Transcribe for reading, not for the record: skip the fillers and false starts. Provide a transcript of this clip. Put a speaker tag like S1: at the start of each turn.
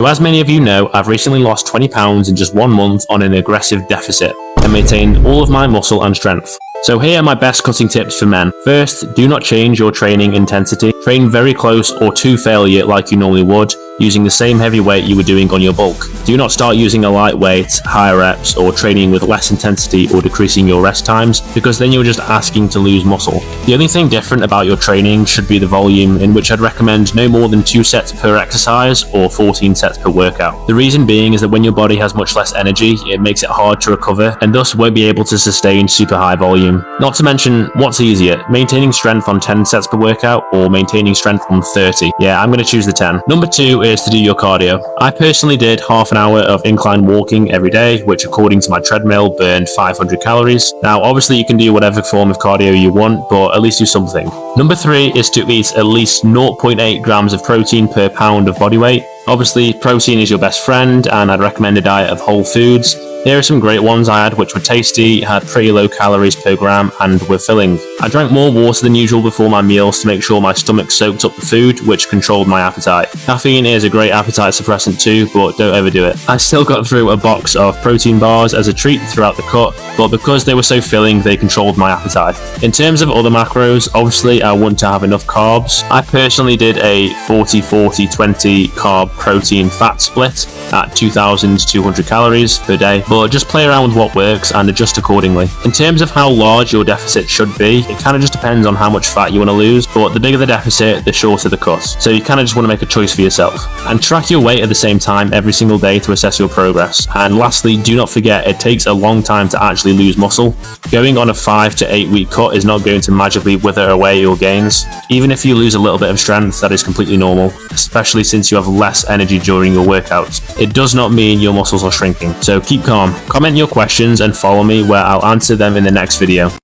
S1: So as many of you know, I've recently lost 20 pounds in just 1 month on an aggressive deficit and maintained all of my muscle and strength. So here are my best cutting tips for men. First, do not change your training intensity. Train very close or to failure like you normally would, using the same heavy weight you were doing on your bulk. Do not start using a lightweight, higher reps, or training with less intensity or decreasing your rest times, because then you're just asking to lose muscle. The only thing different about your training should be the volume, in which I'd recommend no more than 2 sets per exercise or 14 sets per workout. The reason being is that when your body has much less energy, it makes it hard to recover and thus won't be able to sustain super high volume. Not to mention, what's easier, maintaining strength on 10 sets per workout or maintaining strength on 30? Yeah, I'm going to choose the 10. Number 2 is to do your cardio. I personally did half an hour of incline walking every day, which according to my treadmill burned 500 calories. Now, obviously you can do whatever form of cardio you want, but at least do something. Number 3 is to eat at least 0.8 grams of protein per pound of body weight. Obviously, protein is your best friend, and I'd recommend a diet of whole foods. There are some great ones I had which were tasty, had pretty low calories per gram, and were filling. I drank more water than usual before my meals to make sure my stomach soaked up the food, which controlled my appetite. Caffeine is a great appetite suppressant too, but don't overdo it. I still got through a box of protein bars as a treat throughout the cut, but because they were so filling, they controlled my appetite. In terms of other macros, obviously I want to have enough carbs. I personally did a 40-40-20 carb protein fat split at 2,200 calories per day, but just play around with what works and adjust accordingly. In terms of how large your deficit should be, it kind of just depends on how much fat you want to lose, but the bigger the deficit, the shorter the cut. So you kind of just want to make a choice for yourself. And track your weight at the same time every single day to assess your progress. And lastly, do not forget it takes a long time to actually lose muscle. Going on a 5 to 8 week cut is not going to magically wither away your gains. Even if you lose a little bit of strength, that is completely normal, especially since you have less energy during your workouts. It does not mean your muscles are shrinking, so keep calm. Comment your questions and follow me where I'll answer them in the next video.